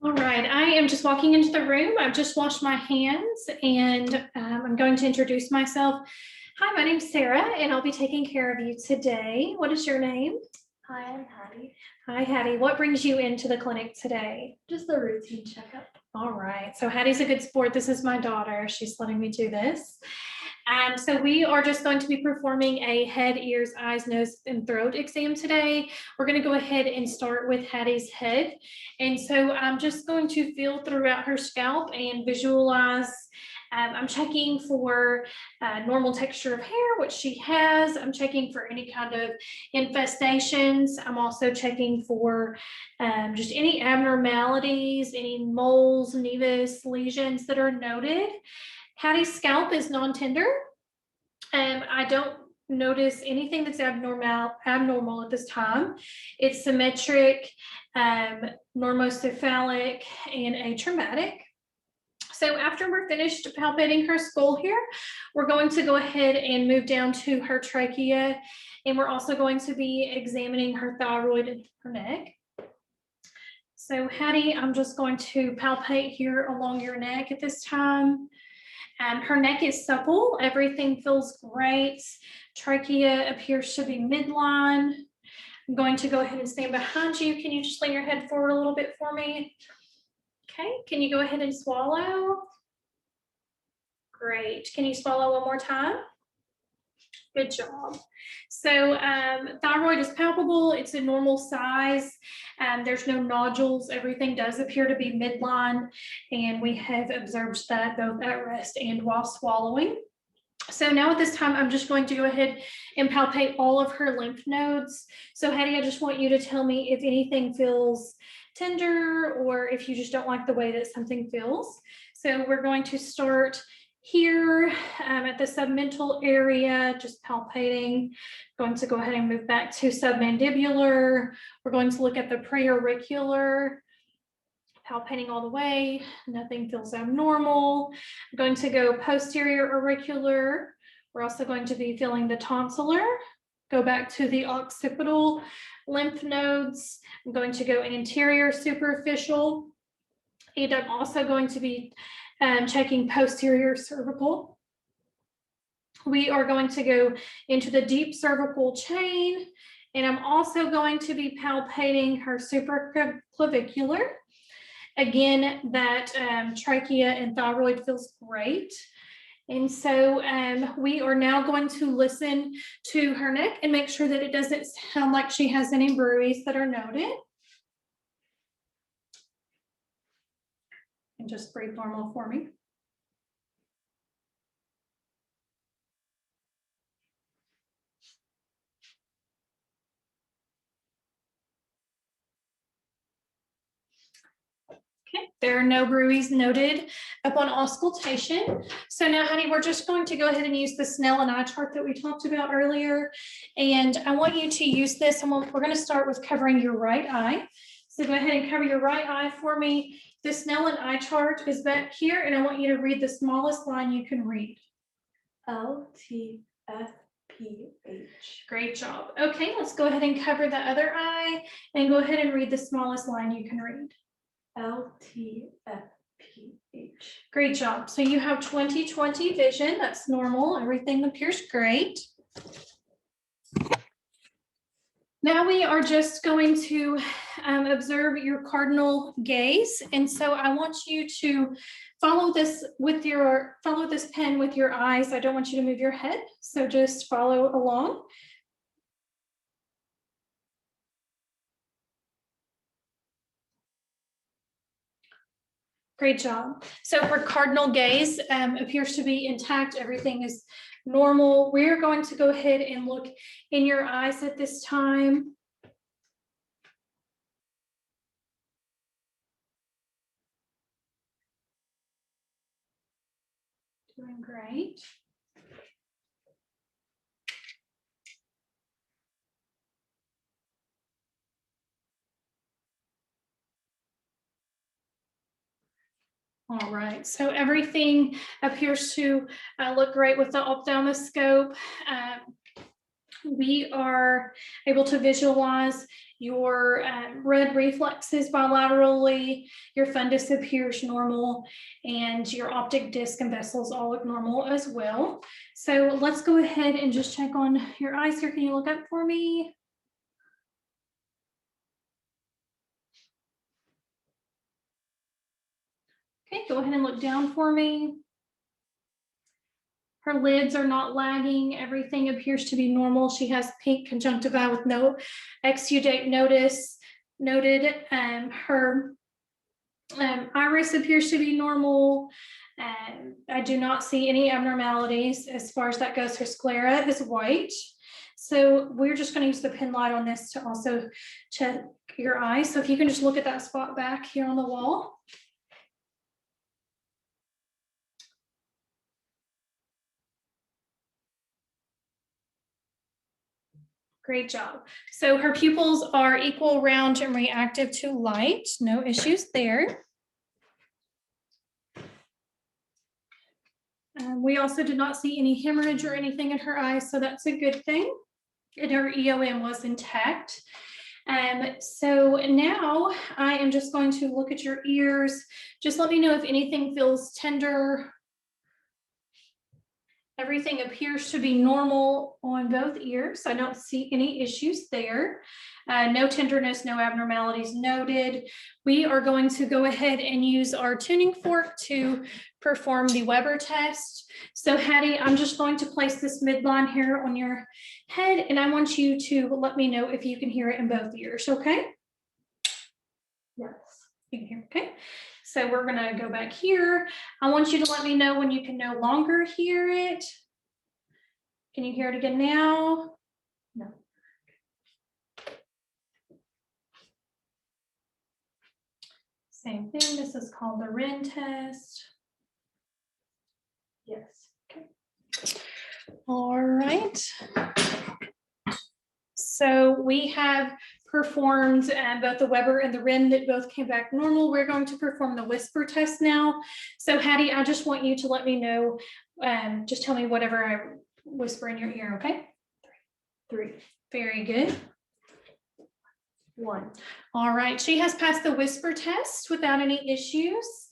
All right, I am just walking into the room. I've just washed my hands and I'm going to introduce myself. Hi, my name's Sarah and I'll be taking care of you today. What is your name? Hi, I'm Hattie. Hi, Hattie. What brings you into the clinic today? Just the routine checkup. All right, so Hattie's a good sport. This is my daughter. She's letting me do this. So we are just going to be performing a head, ears, eyes, nose, and throat exam today. We're going to go ahead and start with Hattie's head. And so I'm just going to feel throughout her scalp and visualize. I'm checking for normal texture of hair, which she has. I'm checking for any kind of infestations. I'm also checking for just any abnormalities, any moles, nevus, lesions that are noted. Hattie's scalp is non-tender. I don't notice anything that's abnormal at this time. It's symmetric, normocephalic, and atraumatic. So after we're finished palpating her skull here, we're going to go ahead and move down to her trachea, and we're also going to be examining her thyroid and her neck. So Hattie, I'm just going to palpate here along your neck at this time. Her neck is supple. Everything feels great. Trachea appears to be midline. I'm going to go ahead and stand behind you. Can you just lean your head forward a little bit for me? Okay, can you go ahead and swallow? Great. Can you swallow one more time? Good job. So thyroid is palpable. It's a normal size. There's no nodules. Everything does appear to be midline, and we have observed that both at rest and while swallowing. So now at this time, I'm just going to go ahead and palpate all of her lymph nodes. So Hattie, I just want you to tell me if anything feels tender or if you just don't like the way that something feels. So we're going to start here at the submental area, just palpating. Going to go ahead and move back to submandibular. We're going to look at the preauricular, palpating all the way. Nothing feels abnormal. I'm going to go posterior auricular. We're also going to be feeling the tonsillar. Go back to the occipital lymph nodes. I'm going to go anterior superficial. And I'm also going to be checking posterior cervical. We are going to go into the deep cervical chain, and I'm also going to be palpating her supraclavicular. Again, that trachea and thyroid feels great. And so we are now going to listen to her neck and make sure that it doesn't sound like she has any bruits that are noted. And just breathe normal for me. Okay, there are no bruits noted upon auscultation. So now, honey, we're just going to go ahead and use the Snell and eye chart that we talked about earlier. And I want you to use this. And we're going to start with covering your right eye. So go ahead and cover your right eye for me. The Snell and eye chart is back here, and I want you to read the smallest line you can read. LTFPH. Great job. Okay, let's go ahead and cover the other eye and go ahead and read the smallest line you can read. LTFPH. Great job. So you have 20/20 vision. That's normal. Everything appears great. Now we are just going to observe your cardinal gaze. And so I want you to follow this pen with your eyes. I don't want you to move your head. So just follow along. Great job. So her cardinal gaze appears to be intact. Everything is normal. We're going to go ahead and look in your eyes at this time. Doing great. All right, so everything appears to look great with the ophthalmoscope. we are able to visualize your red reflexes bilaterally, your fundus appears normal, and your optic disc and vessels all look normal as well. So let's go ahead and just check on your eyes here. Can you look up for me? Okay, go ahead and look down for me. Her lids are not lagging. Everything appears to be normal. She has pink conjunctiva with no exudate noted. Her iris appears to be normal. I do not see any abnormalities as far as that goes. Her sclera is white. So we're just going to use the pen light on this to also check your eye. So if you can just look at that spot back here on the wall. Great job. So her pupils are equal, round, and reactive to light. No issues there. We also did not see any hemorrhage or anything in her eyes, so that's a good thing. And her EOM was intact. So now I am just going to look at your ears. Just let me know if anything feels tender. Everything appears to be normal on both ears. I don't see any issues there. No tenderness, no abnormalities noted. We are going to go ahead and use our tuning fork to perform the Weber test. So Hattie, I'm just going to place this midline here on your head, and I want you to let me know if you can hear it in both ears, okay? Yes. You can hear, okay? So we're gonna go back here. I want you to let me know when you can no longer hear it. Can you hear it again now? No. Same thing. This is called the RIN test. Yes. Okay. All right. So we have performed both the Weber and the RIN that both came back normal. We're going to perform the whisper test now. So Hattie, I just want you to let me know, just tell me whatever I whisper in your ear, okay? 3. Very good. 1. All right, she has passed the whisper test without any issues.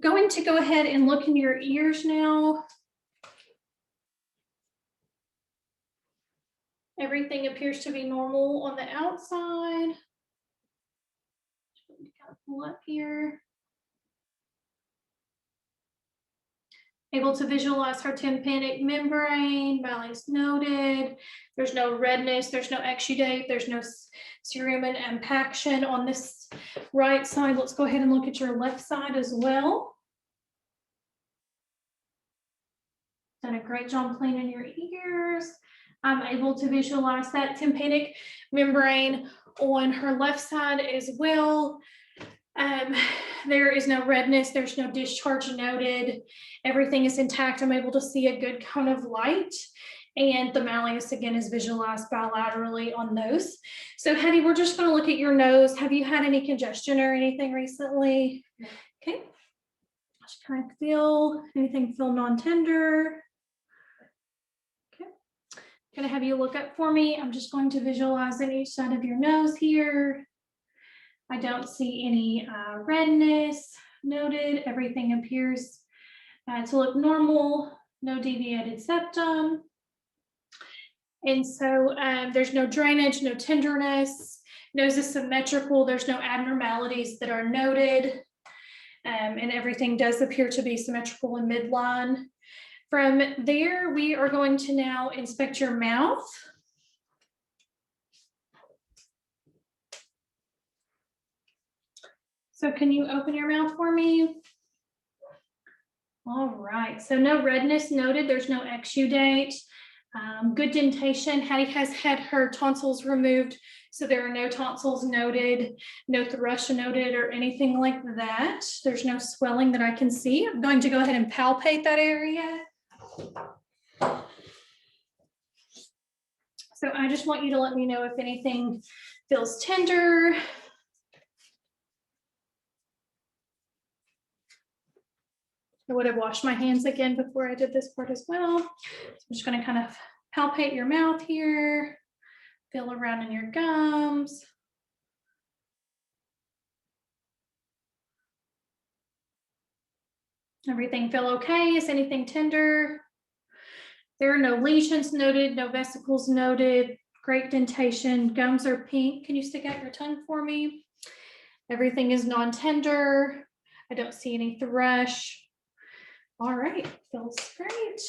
Going to go ahead and look in your ears now. Everything appears to be normal on the outside. Pull up here. Able to visualize her tympanic membrane, valleys noted. There's no redness, there's no exudate, there's no cerumen impaction on this right side. Let's go ahead and look at your left side as well. Done a great job cleaning your ears. I'm able to visualize that tympanic membrane on her left side as well. There is no redness, there's no discharge noted. Everything is intact. I'm able to see a good cone of light. And the malleus again is visualized bilaterally on those. So Hattie, we're just going to look at your nose. Have you had any congestion or anything recently? No. Okay. Just kind of feel anything feel non-tender. Okay. Gonna have you look up for me. I'm just going to visualize in each side of your nose here. I don't see any redness noted. Everything appears to look normal. No deviated septum. And so there's no drainage, no tenderness. Nose is symmetrical. There's no abnormalities that are noted. And everything does appear to be symmetrical in midline. From there, we are going to now inspect your mouth. So can you open your mouth for me? All right, so no redness noted. There's no exudate. Good dentation. Hattie has had her tonsils removed, so there are no tonsils noted, no thrush noted or anything like that. There's no swelling that I can see. I'm going to go ahead and palpate that area. So I just want you to let me know if anything feels tender. I would have washed my hands again before I did this part as well. So I'm just going to kind of palpate your mouth here, feel around in your gums. Everything feel okay? Is anything tender? There are no lesions noted, no vesicles noted, great dentation, gums are pink. Can you stick out your tongue for me? Everything is non-tender. I don't see any thrush. All right, feels great.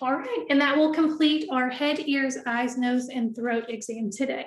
All right, and that will complete our head, ears, eyes, nose, and throat exam today.